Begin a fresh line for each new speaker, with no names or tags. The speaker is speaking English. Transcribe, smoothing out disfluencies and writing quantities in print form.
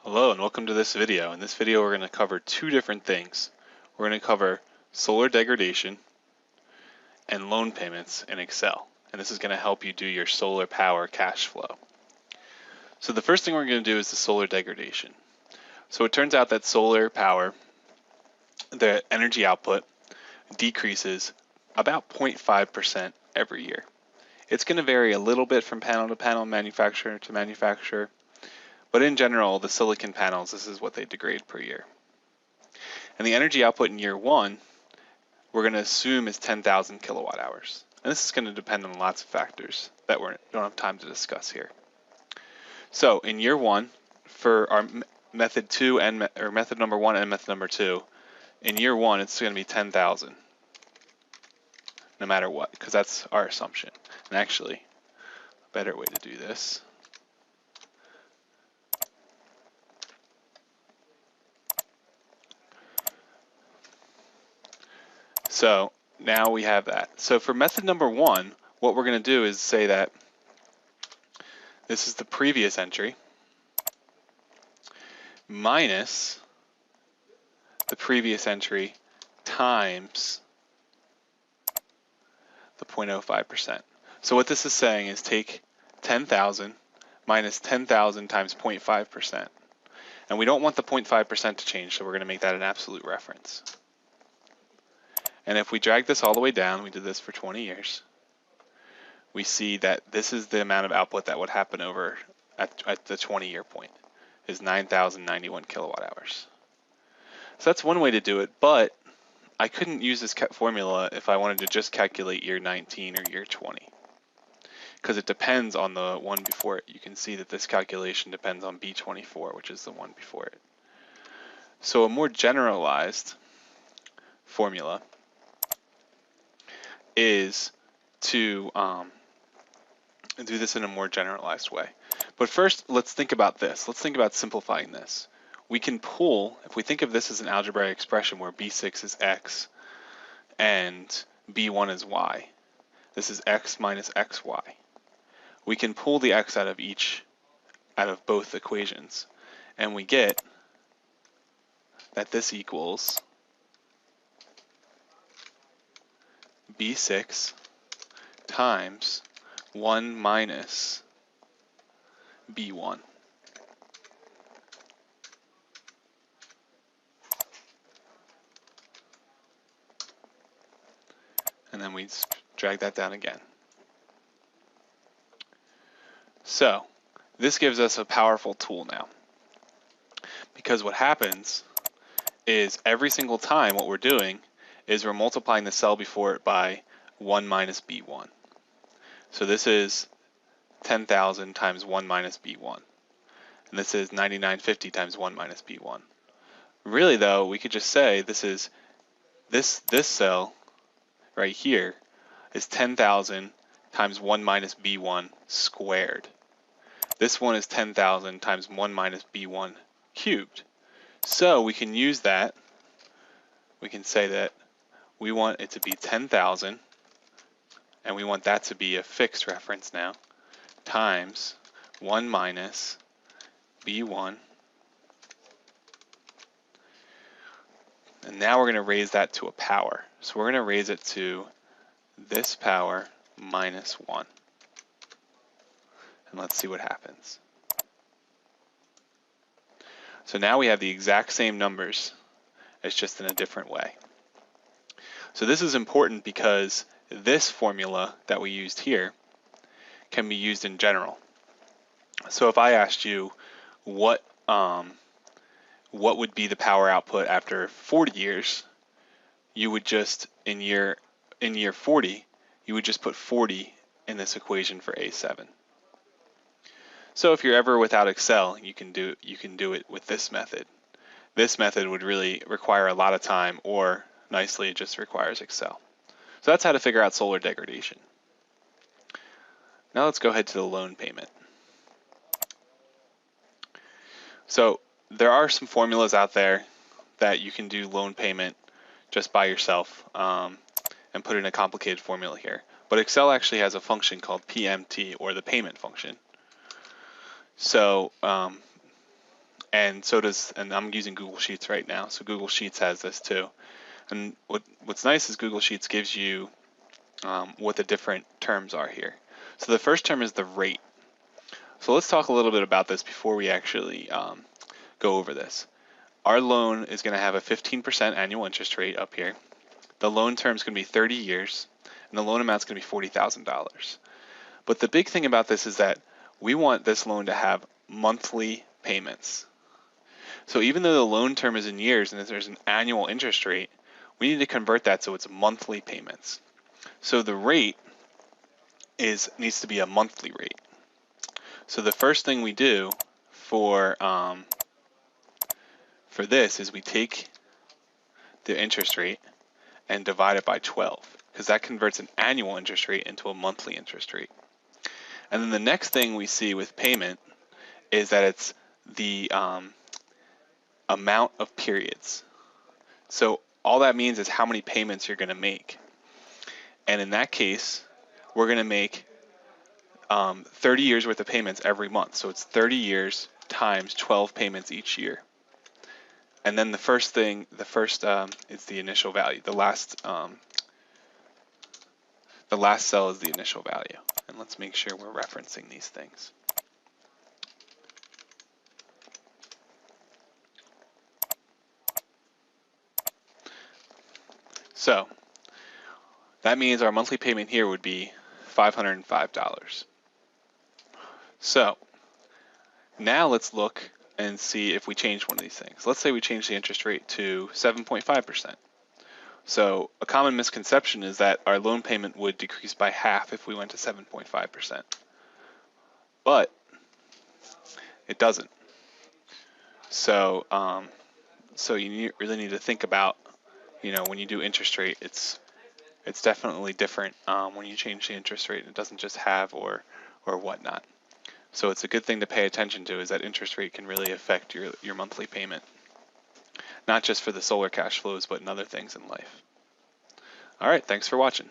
Hello and welcome to this video. In this video we're going to cover two different things. We're going to cover solar degradation and loan payments in Excel. And this is going to help you do your solar power cash flow. So the first thing we're going to do is the solar degradation. So it turns out that solar power, the energy output, decreases about 0.5% every year. It's going to vary a little bit from panel to panel, manufacturer to manufacturer. But in general, the silicon panels, this is what they degrade per year. And the energy output in year one, we're going to assume is 10,000 kilowatt hours. And this is going to depend on lots of factors that we don't have time to discuss here. So in year one, for our method two or method number one and method number two, in year one, it's going to be 10,000, no matter what, because that's our assumption. And actually, a better way to do this. So now we have that. So for method number one, what we're going to do is say that this is the previous entry minus the previous entry times the 0.05%. So what this is saying is take 10,000 minus 10,000 times 0.5%. And we don't want the 0.5% to change, so we're going to make that an absolute reference. And if we drag this all the way down, we did this for 20 years, we see that this is the amount of output that would happen over at the 20-year point, is 9,091 kilowatt hours. So that's one way to do it, but I couldn't use this formula if I wanted to just calculate year 19 or year 20, because it depends on the one before it. You can see that this calculation depends on B24, which is the one before it. So a more generalized formula is to do this in a more generalized way. But first, let's think about this. Let's think about simplifying this. We can pull, if we think of this as an algebraic expression where B6 is x and B1 is y, this is x minus xy. We can pull the x out of both equations, and we get that this equals B6 times 1 minus B1. And then we drag that down again. So this gives us a powerful tool now, because what happens is every single time what we're doing is we're multiplying the cell before it by 1 minus B1. So this is 10,000 times 1 minus B1. And this is 9950 times 1 minus B1. Really though, we could just say this is this cell right here is 10,000 times 1 minus B1 squared. This one is 10,000 times 1 minus B1 cubed. So we can use that. We can say that we want it to be 10,000, and we want that to be a fixed reference now, times 1 minus B1. And now we're going to raise that to a power. So we're going to raise it to this power minus 1. And let's see what happens. So now we have the exact same numbers, it's just in a different way. So this is important because this formula that we used here can be used in general. So if I asked you what would be the power output after 40 years, you would just in year 40, you would just put 40 in this equation for A7. So if you're ever without Excel, you can do it with this method. This method would really require a lot of time, or nicely, it just requires Excel. So that's how to figure out solar degradation. Now let's go ahead to the loan payment. So there are some formulas out there that you can do loan payment just by yourself and put in a complicated formula here. but Excel actually has a function called PMT, or the payment function. So, and I'm using Google Sheets right now, so Google Sheets has this too. And what's nice is Google Sheets gives you what the different terms are here. So the first term is the rate. So let's talk a little bit about this before we actually go over this. Our loan is going to have a 15% annual interest rate up here. The loan term is going to be 30 years, and the loan amount is going to be $40,000. But the big thing about this is that we want this loan to have monthly payments. So even though the loan term is in years and there's an annual interest rate, we need to convert that so it's monthly payments. So the rate needs to be a monthly rate. So the first thing we do for this is we take the interest rate and divide it by 12, because that converts an annual interest rate into a monthly interest rate. And then the next thing we see with payment is that it's the amount of periods. So all that means is how many payments you're going to make. And in that case, we're going to make 30 years worth of payments every month. So it's 30 years times 12 payments each year. And then the first is the initial value. The last cell is the initial value. And let's make sure we're referencing these things. So that means our monthly payment here would be $505. So now let's look and see if we change one of these things. Let's say we change the interest rate to 7.5%. So a common misconception is that our loan payment would decrease by half if we went to 7.5%. But it doesn't. So you really need to think about, when you do interest rate, it's definitely different when you change the interest rate. It doesn't just halve or whatnot. So it's a good thing to pay attention to, is that interest rate can really affect your monthly payment, not just for the solar cash flows, but in other things in life. All right, thanks for watching.